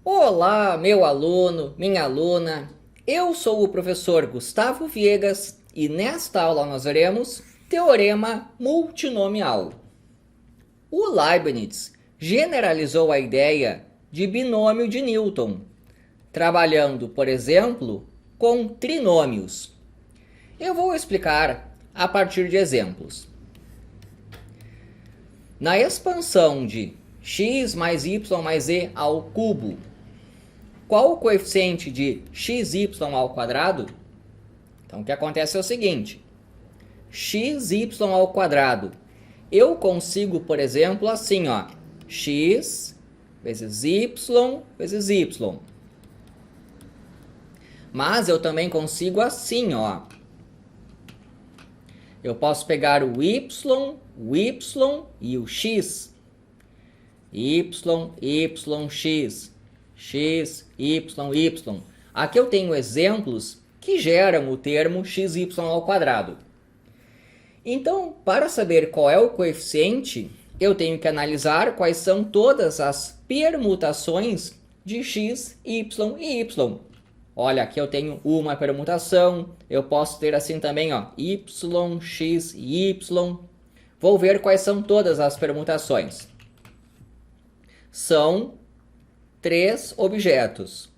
Olá, meu aluno, minha aluna. Eu sou o professor Gustavo Viegas e nesta aula nós veremos teorema multinomial. O Leibniz generalizou a ideia de binômio de Newton, trabalhando, por exemplo, com trinômios. Eu vou explicar a partir de exemplos. Na expansão de x mais y mais z ao cubo, qual o coeficiente de xy ao quadrado? Então, o que acontece é o seguinte. Xy ao quadrado. Eu consigo, por exemplo, assim, ó. X vezes y. Mas eu também consigo assim, ó. Eu posso pegar o y e o x. X, y. Aqui eu tenho exemplos que geram o termo xy ao quadrado. Então, para saber qual é o coeficiente, eu tenho que analisar quais são todas as permutações de x, y e y. Olha, aqui eu tenho uma permutação, eu posso ter assim também, ó, y, x e y. Vou ver quais são todas as permutações. São 3 objetos,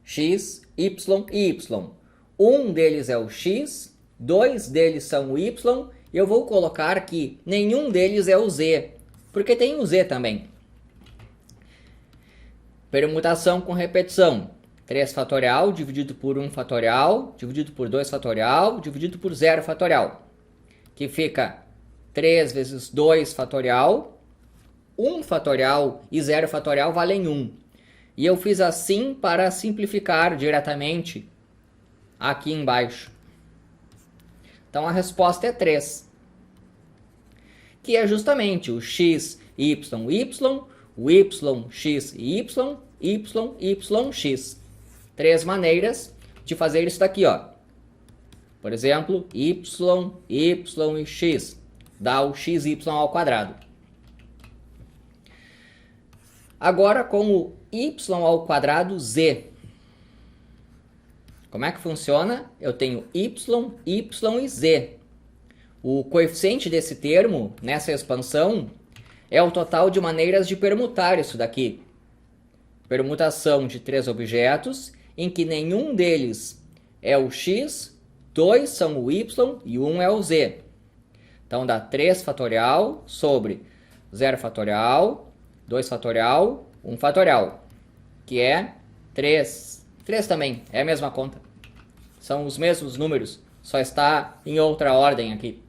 x, y e y. Um deles é o x, 2 deles são o y, e eu vou colocar que nenhum deles é o z, porque tem o z também. Permutação com repetição. 3 fatorial dividido por 1 fatorial, dividido por 2 fatorial, dividido por 0 fatorial. Que fica 3 vezes 2 fatorial, 1 fatorial e 0 fatorial valem 1. E eu fiz assim para simplificar diretamente aqui embaixo. Então a resposta é 3. Que é justamente o x, y, y, o y, x e y, y, x. 3 maneiras de fazer isso daqui, ó. Por exemplo, y e x dá o xy ao quadrado. Agora com o y ao quadrado z. Como é que funciona? Eu tenho y e z. O coeficiente desse termo, nessa expansão, é o total de maneiras de permutar isso daqui. Permutação de 3 objetos, em que nenhum deles é o x, 2 são o y e 1 é o z. Então dá 3 fatorial sobre 0 fatorial, 2 fatorial, 1 fatorial, que é 3. 3 também, é a mesma conta. São os mesmos números, só está em outra ordem aqui.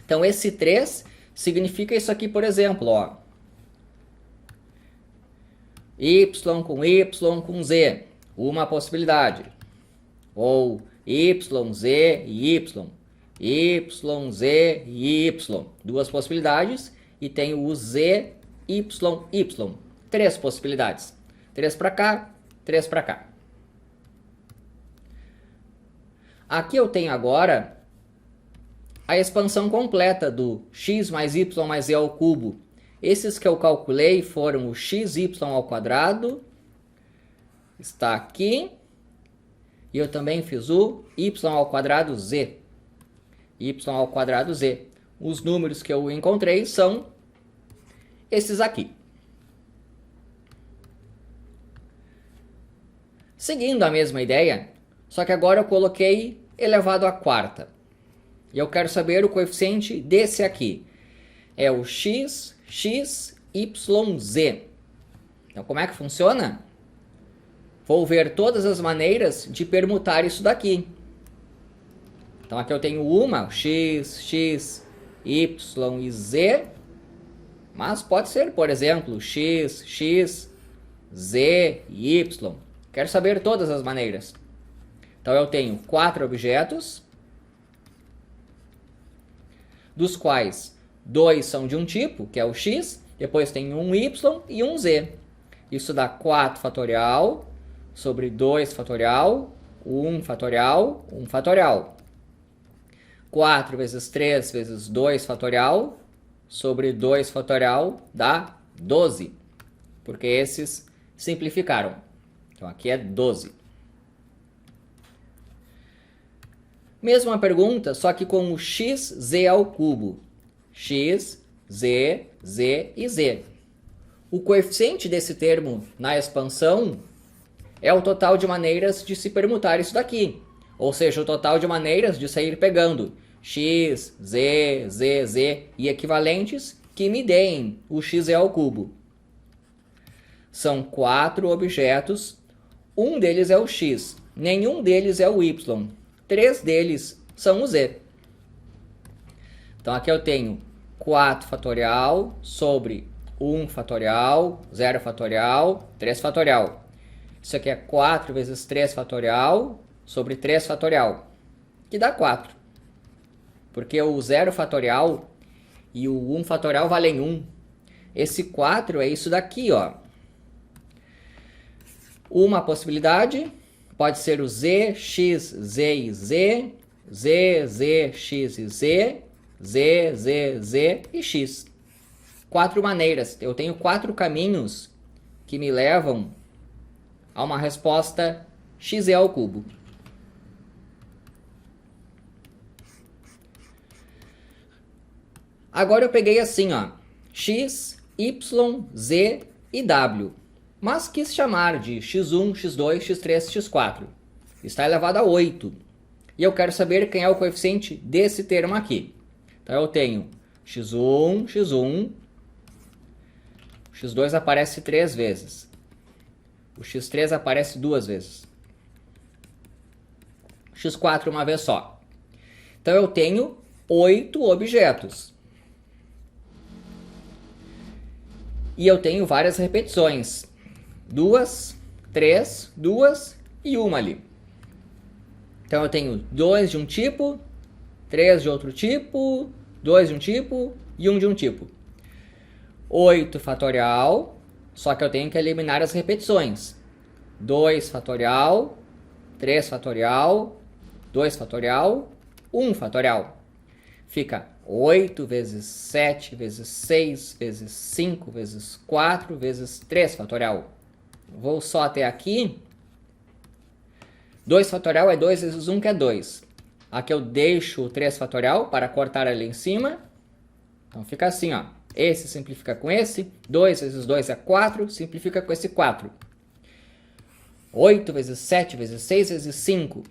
Então esse 3 significa isso aqui, por exemplo, ó. Y com z, uma possibilidade. Ou z e z e y, duas possibilidades. E tem o z, y. 3 possibilidades. 3 para cá, 3 para cá. Aqui eu tenho agora a expansão completa do x mais y mais z ao cubo. Esses que eu calculei foram o xy ao quadrado. Está aqui. E eu também fiz o y ao quadrado z. Y ao quadrado z. Os números que eu encontrei são esses aqui. Seguindo a mesma ideia, só que agora eu coloquei elevado à quarta. E eu quero saber o coeficiente desse aqui. É o x, y, z. Então, como é que funciona? Vou ver todas as maneiras de permutar isso daqui. Então, aqui eu tenho uma, x, y e z. Mas pode ser, por exemplo, x, z e y. Quero saber todas as maneiras. Então eu tenho 4 objetos, dos quais 2 são de um tipo, que é o x, depois tem um y e um z. Isso dá 4 fatorial sobre 2 fatorial, 1 fatorial, 1 fatorial. 4 vezes 3 vezes 2 fatorial sobre 2 fatorial dá 12. porque esses simplificaram. Então aqui é 12. Mesma pergunta, só que com o xz ao cubo. X, z, z e z. O coeficiente desse termo na expansão é o total de maneiras de se permutar isso daqui. Ou seja, o total de maneiras de sair pegando x, z, z, z e equivalentes que me deem o xz ao cubo. São 4 objetos, um deles é o x, nenhum deles é o y, 3 deles são o z. Então aqui eu tenho 4 fatorial sobre 1 fatorial, 0 fatorial, 3 fatorial. Isso aqui é 4 vezes 3 fatorial sobre 3 fatorial, que dá 4. Porque o 0 fatorial e o 1 fatorial valem 1. Esse 4 é isso daqui, ó. Uma possibilidade pode ser o z, x, z e z, z, z, x e z, z, z, z e x. 4 maneiras. Eu tenho 4 caminhos que me levam a uma resposta xz ao cubo. Agora eu peguei assim, ó, x, y, z e w, mas quis chamar de x1, x2, x3, x4. Está elevado a 8. E eu quero saber quem é o coeficiente desse termo aqui. Então eu tenho x1, x1, o x2 aparece 3 vezes. O x3 aparece 2 vezes. x4 uma vez só. Então eu tenho 8 objetos. E eu tenho várias repetições. 2, 3, 2 e 1 ali. Então eu tenho 2 de um tipo, 3 de outro tipo, 2 de um tipo e 1 de um tipo. 8 fatorial, só que eu tenho que eliminar as repetições. 2 fatorial, 3 fatorial, 2 fatorial, 1 fatorial. Fica 8 vezes 7 vezes 6 vezes 5 vezes 4 vezes 3 fatorial. Vou só até aqui. 2 fatorial é 2 vezes 1, que é 2. Aqui eu deixo o 3 fatorial para cortar ali em cima. Então fica assim, ó. Esse simplifica com esse. 2 vezes 2 é 4, simplifica com esse 4. 8 vezes 7 vezes 6 vezes 5.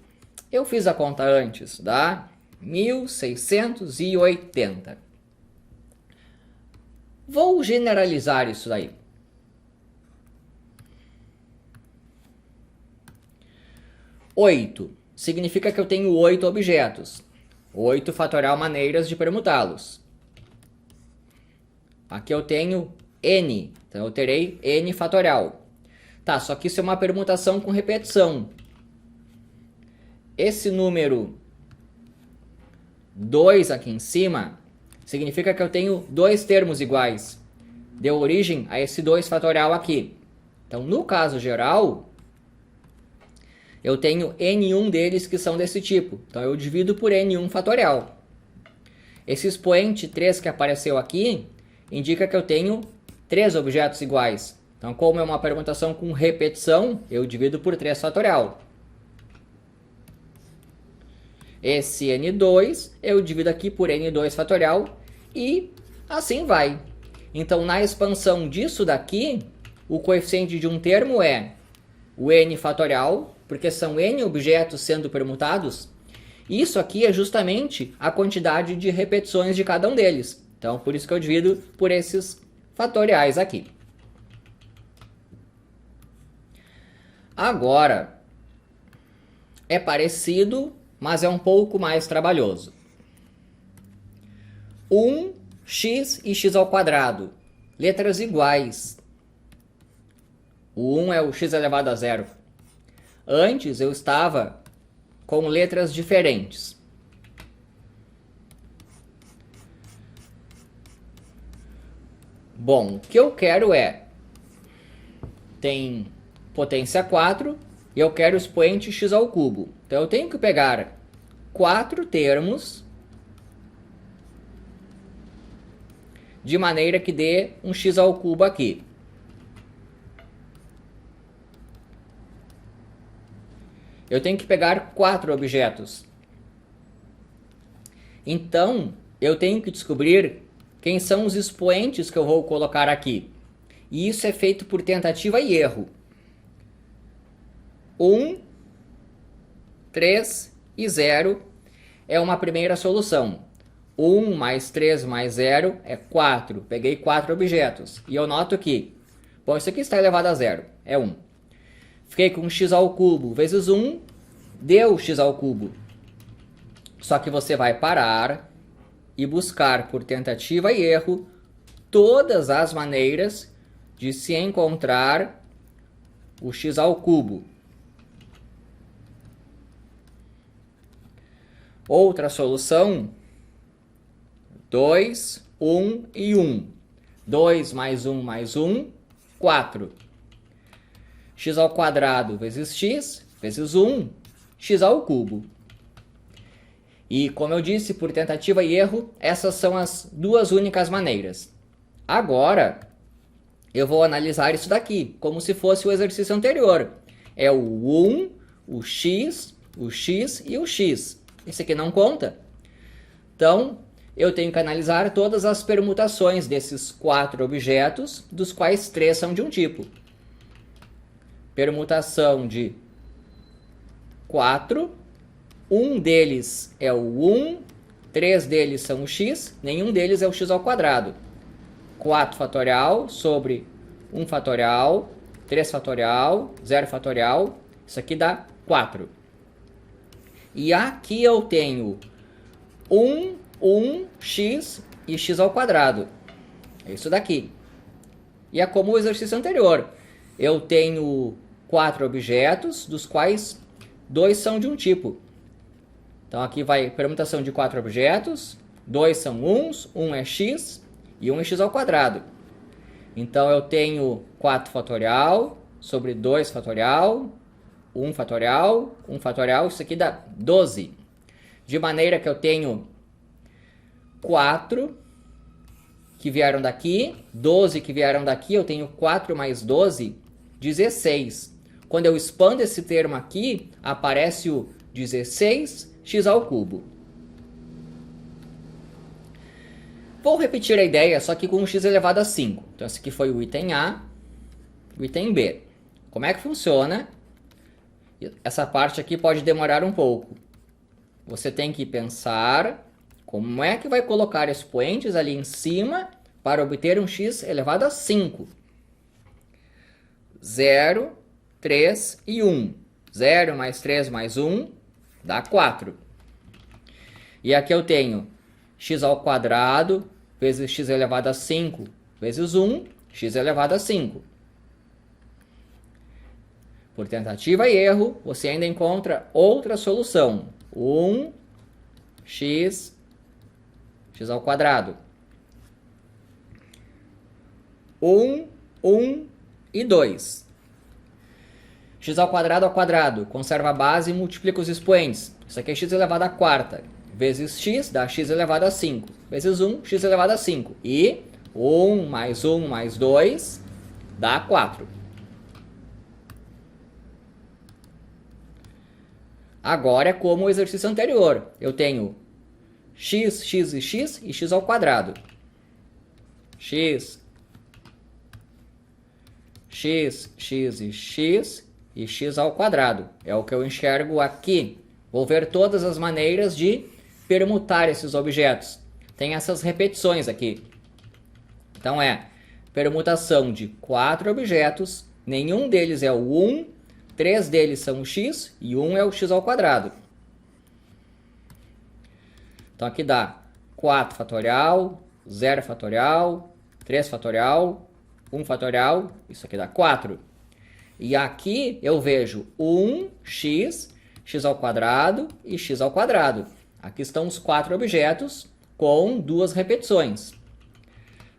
Eu fiz a conta antes, dá 1680. Vou generalizar isso daí. 8 significa que eu tenho 8 objetos. 8 fatorial maneiras de permutá-los. Aqui eu tenho n, então eu terei n fatorial. Tá, só que isso é uma permutação com repetição. Esse número 2 aqui em cima significa que eu tenho 2 termos iguais. Deu origem a esse 2 fatorial aqui. Então, no caso geral, eu tenho n1 deles que são desse tipo. Então, eu divido por n1 fatorial. Esse expoente 3 que apareceu aqui indica que eu tenho 3 objetos iguais. Então, como é uma permutação com repetição, eu divido por 3 fatorial. Esse n2 eu divido aqui por n2 fatorial e assim vai. Então, na expansão disso daqui, o coeficiente de um termo é o n fatorial, porque são n objetos sendo permutados. Isso aqui é justamente a quantidade de repetições de cada um deles. Então, por isso que eu divido por esses fatoriais aqui. Agora, é parecido, mas é um pouco mais trabalhoso. 1x e x ao quadrado. Letras iguais. O 1 é o x elevado a 0. Antes eu estava com letras diferentes. Bom, o que eu quero é... Tem potência 4 e eu quero o expoente x ao cubo. Então eu tenho que pegar 4 termos de maneira que dê um x ao cubo aqui. eu tenho que pegar 4 objetos. Então, eu tenho que descobrir quem são os expoentes que eu vou colocar aqui. E isso é feito por tentativa e erro. 1, 3 e 0 é uma primeira solução. 1 mais 3 mais 0 é 4. Peguei 4 objetos. E eu noto que, bom, isso aqui está elevado a 0. É 1. Fiquei com x ao cubo vezes 1, deu x ao cubo. Só que você vai parar e buscar por tentativa e erro todas as maneiras de se encontrar o x ao cubo. Outra solução, 2, 1 e 1. 2 mais 1 mais 1, 4. X ao quadrado vezes x, vezes 1, x ao cubo. E, como eu disse, por tentativa e erro, essas são as duas únicas maneiras. Agora, eu vou analisar isso daqui, como se fosse o exercício anterior. É o 1, o x e o x. Esse aqui não conta. Então, eu tenho que analisar todas as permutações desses 4 objetos, dos quais 3 são de um tipo. Permutação de 4, um deles é o 1, 3 deles são o x, nenhum deles é o x ao quadrado. 4 fatorial sobre 1 fatorial, 3 fatorial, 0 fatorial, isso aqui dá 4. E aqui eu tenho 1, 1x e x ao quadrado. É isso daqui. E é como o exercício anterior. Eu tenho 4 objetos, dos quais 2 são de um tipo. Então aqui vai permutação de 4 objetos, 2 são 1s, 1 é x e 1 é x ao quadrado. Então eu tenho 4 fatorial sobre 2 fatorial, 1 fatorial, 1 fatorial, isso aqui dá 12. De maneira que eu tenho 4 que vieram daqui, 12 que vieram daqui, eu tenho 4 mais 12, 16. Quando eu expando esse termo aqui, aparece o 16x ao cubo. Vou repetir a ideia, só que com x elevado a 5. Então esse aqui foi o item A, o item B. Como é que funciona? Essa parte aqui pode demorar um pouco. Você tem que pensar como é que vai colocar expoentes ali em cima para obter um x elevado a 5. 0, 3 e 1. 0 mais 3 mais 1 dá 4. E aqui eu tenho x ao quadrado vezes x elevado a 5 vezes 1, x elevado a 5. Por tentativa e erro, você ainda encontra outra solução. 1x ao quadrado. 1 e 2. X ao quadrado, conserva a base e multiplica os expoentes. Isso aqui é x elevado a quarta. Vezes x dá x elevado a 5. Vezes 1, x elevado a 5. E 1 mais 2 dá 4. Agora é como o exercício anterior. Eu tenho x e x ao quadrado. x e x ao quadrado. É o que eu enxergo aqui. Vou ver todas as maneiras de permutar esses objetos. Tem essas repetições aqui. Então é permutação de 4 objetos, nenhum deles é o 1, 3 deles são o x e 1 é o x ao quadrado. Então aqui dá 4 fatorial, 0 fatorial, 3 fatorial, 1 fatorial, isso aqui dá 4. E aqui eu vejo 1x, x ao quadrado e x ao quadrado. Aqui estão os 4 objetos com 2 repetições.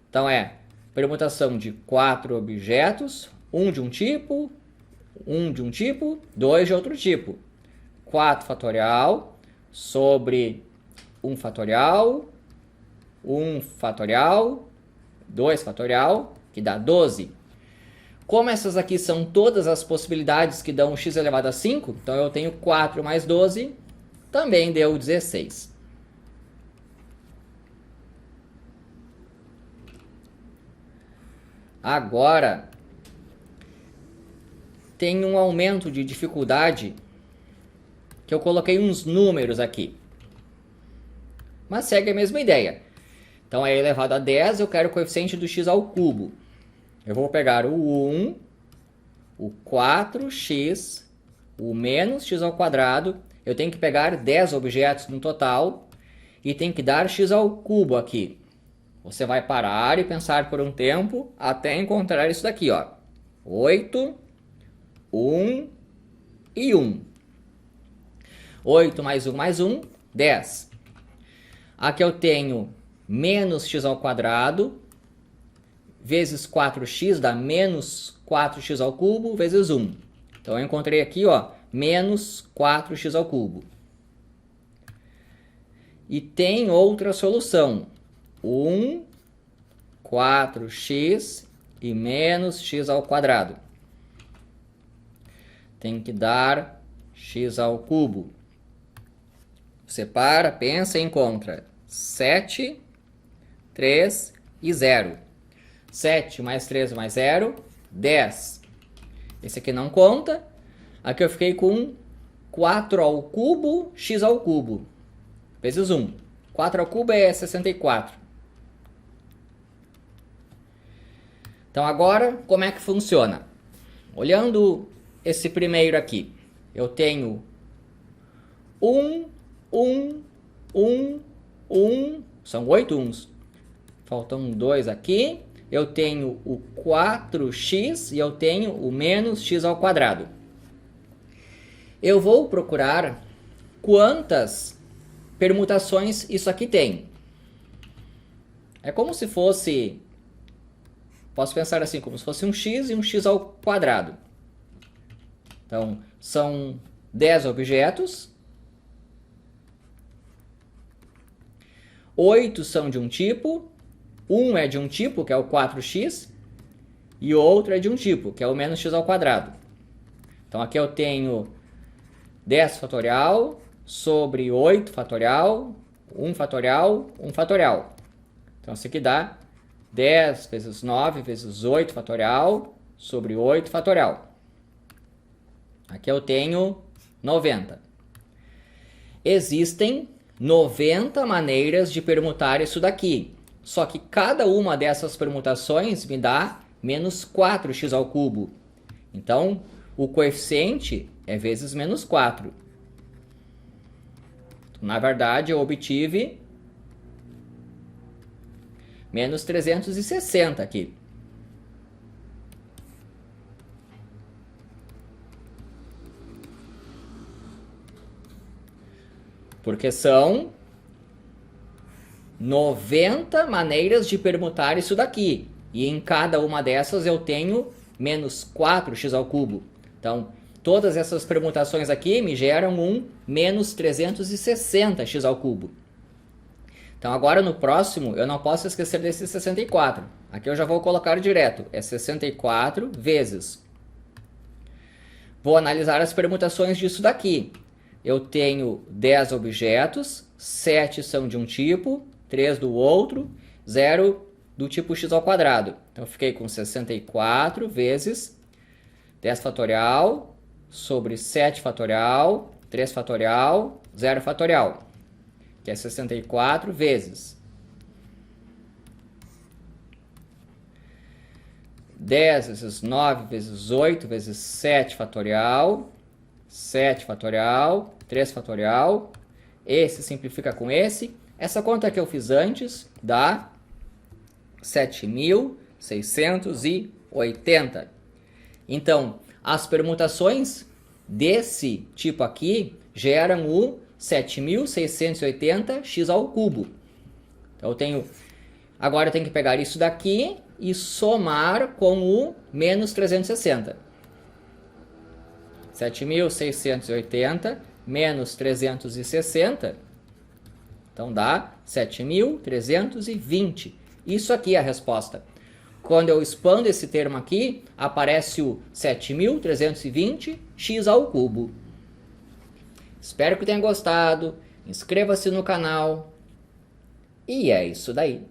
Então é permutação de 4 objetos, um de um tipo, 2 de outro tipo. 4 fatorial sobre 1 fatorial, 2 fatorial, que dá 12. Como essas aqui são todas as possibilidades que dão x elevado a 5, então eu tenho 4 mais 12, também deu 16. Agora, tem um aumento de dificuldade, que eu coloquei uns números aqui. Mas segue a mesma ideia. Então, é elevado a 10, eu quero o coeficiente do x ao cubo. Eu vou pegar o 1, o 4x, o menos x ao quadrado. Eu tenho que pegar 10 objetos no total e tem que dar x ao cubo aqui. Você vai parar e pensar por um tempo até encontrar isso daqui, ó. 8, 1 e 1. 8 mais 1 mais 1, 10. Aqui eu tenho menos x ao quadrado vezes 4x dá menos 4x ao cubo vezes 1. Então eu encontrei aqui, ó, menos 4x ao cubo. E tem outra solução. 1, 4x e menos x ao quadrado. Tem que dar x ao cubo. Separa, pensa e encontra 7, 3 e 0. 7 mais 3 mais 0, 10. Esse aqui não conta. Aqui eu fiquei com 4 ao cubo, x ao cubo, vezes 1. 4 ao cubo é 64. Então agora, como é que funciona? Olhando esse primeiro aqui, eu tenho 1, 1, são 8 uns. Faltam 2 aqui. Eu tenho o 4x e eu tenho o menos x ao quadrado. Eu vou procurar quantas permutações isso aqui tem. É como se fosse... Posso pensar assim, como se fosse um x e um x ao quadrado. Então, são 10 objetos. 8 são de um tipo. Um é de um tipo, que é o 4x. E outro é de um tipo, que é o menos x ao quadrado. Então, aqui eu tenho 10 fatorial sobre 8 fatorial, 1 fatorial, 1 fatorial. Então, isso aqui dá 10 vezes 9 vezes 8 fatorial sobre 8 fatorial. Aqui eu tenho 90. Existem 90 maneiras de permutar isso daqui. Só que cada uma dessas permutações me dá menos 4x ao cubo. Então, o coeficiente é vezes menos 4. Na verdade, eu obtive menos 360 aqui. Porque são 90 maneiras de permutar isso daqui. E em cada uma dessas eu tenho menos 4x ao cubo. Então, todas essas permutações aqui me geram um menos 360x ao cubo. Então, agora no próximo, eu não posso esquecer desse 64. Aqui eu já vou colocar direto. É 64 vezes. Vou analisar as permutações disso daqui. Eu tenho 10 objetos, 7 são de um tipo, 3 do outro, 0 do tipo x ao quadrado. Então, eu fiquei com 64 vezes 10 fatorial sobre 7 fatorial, 3 fatorial, 0 fatorial, que é 64 vezes 10 vezes 9 vezes 8 vezes 7 fatorial, 7 fatorial, 3 fatorial, esse simplifica com esse. Essa conta que eu fiz antes dá 7.680. Então, as permutações desse tipo aqui geram o 7.680x ao cubo. Então, agora eu tenho que pegar isso daqui e somar com o menos 360. 7.680 menos 360, então dá 7.320. Isso aqui é a resposta. Quando eu expando esse termo aqui, aparece o 7.320x ao cubo. Espero que tenha gostado. Inscreva-se no canal. E é isso daí.